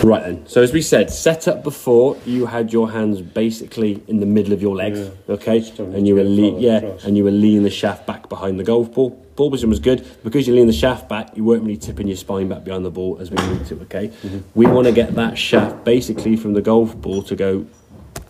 Right then, so as we said, set up before, you had your hands basically in the middle of your legs, okay? And you were leaning the shaft back behind the golf ball. Ball position was good. Because you lean the shaft back, you weren't really tipping your spine back behind the ball as we need to, okay? We want to get that shaft basically from the golf ball to go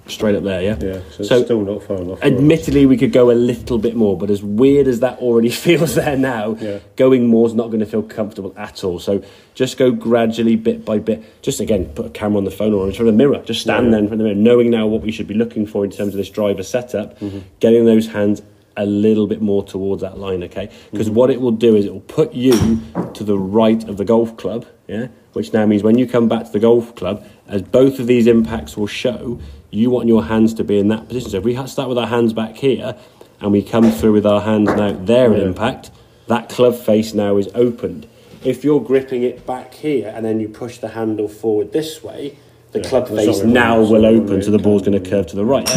straight up there, yeah? Yeah, so it's still not far enough. Admittedly, we could go a little bit more, but as weird as that already feels there now, going more is not going to feel comfortable at all. So just go gradually, bit by bit. Just, again, put a camera on the phone or in front of the mirror. Just stand there in front of the mirror, knowing now what we should be looking for in terms of this driver setup, getting those hands a little bit more towards that line, okay? Because what it will do is it will put you to the right of the golf club, yeah? Which now means when you come back to the golf club, as both of these impacts will show, you want your hands to be in that position. So if we start with our hands back here and we come through with our hands now there at impact, that club face now is opened. If you're gripping it back here and then you push the handle forward this way, the club face now will open, so the ball's going to curve to the right.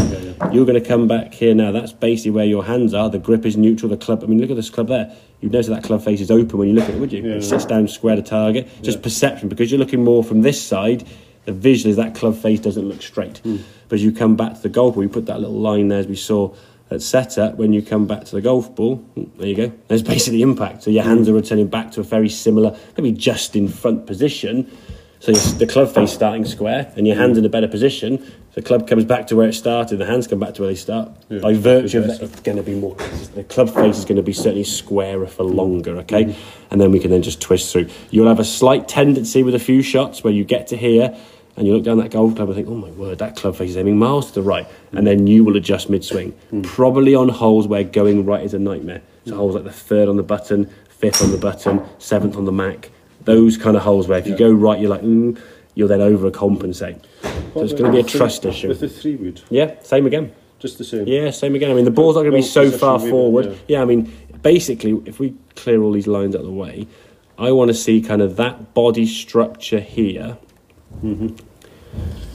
You're going to come back here now. That's basically where your hands are. The grip is neutral. The club, I mean, look at this club there. You'd notice that club face is open when you look at it, would you? It sits down square to target. Just perception, because you're looking more from this side, the visual is that club face doesn't look straight. But as you come back to the golf ball, you put that little line there as we saw at setup. When you come back to the golf ball, there you go. There's basically impact. So your hands are returning back to a very similar, maybe just in front position. So the club face starting square and your hands in a better position. The club comes back to where it started, the hands come back to where they start. By virtue of that, it's going to be more, the club face is going to be certainly squarer for longer, okay? And then we can then just twist through. You'll have a slight tendency with a few shots where you get to here and you look down that golf club and think, oh my word, that club face is aiming miles to the right. And then you will adjust mid-swing. Probably on holes where going right is a nightmare. So holes like the 3rd on the button, 5th on the button, 7th on the Mac. Those kind of holes where if you go right, you're like, you'll then overcompensate. So it's going to be a trust issue. With the 3-wood? Yeah, same again. Just the same? Yeah, same again. I mean, the ball's not going to be so far forward. Yeah, I mean, basically, if we clear all these lines out of the way, I want to see kind of that body structure here.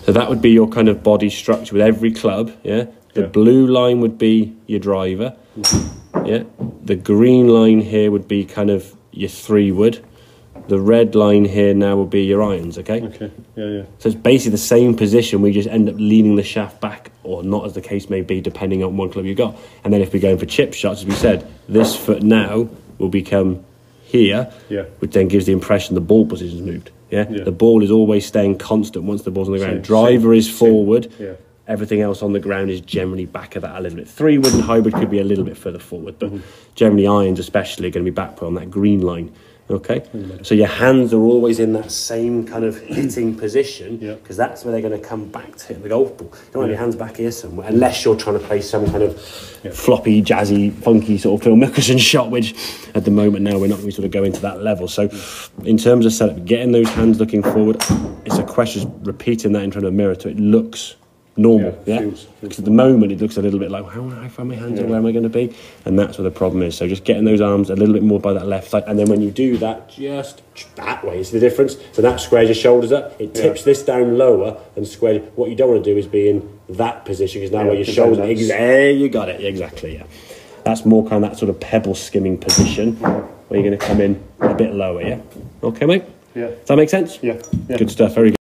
So that would be your kind of body structure with every club, yeah? The blue line would be your driver, yeah? The green line here would be kind of your 3-wood. The red line here now will be your irons, okay? Okay, So it's basically the same position, we just end up leaning the shaft back, or not as the case may be, depending on what club you've got. And then if we're going for chip shots, as we said, this foot now will become here, which then gives the impression the ball position's moved, The ball is always staying constant once the ball's on the ground. Driver is forward, everything else on the ground is generally back of that a little bit. 3-wood and hybrid could be a little bit further forward, but generally irons especially are going to be back put on that green line. Okay, so your hands are always in that same kind of hitting position, because that's where they're going to come back to hit the golf ball. You don't have your hands back here somewhere, unless you're trying to play some kind of floppy, jazzy, funky sort of Phil Mickelson shot, which at the moment now we're not going to sort of go into that level. So in terms of setup, getting those hands looking forward, it's a question of repeating that in front of a mirror so it looks normal, because at the moment it looks a little bit like, how far my hands are, where am I going to be? And that's where the problem is. So just getting those arms a little bit more by that left side, and then when you do that, just that way is the difference. So that squares your shoulders up, it tips this down lower and squares. What you don't want to do is be in that position, because now where your shoulders, there you got it, exactly, That's more kind of that sort of pebble skimming position, where you're going to come in a bit lower, Okay, mate? Does that make sense? Yeah. Good stuff, very good.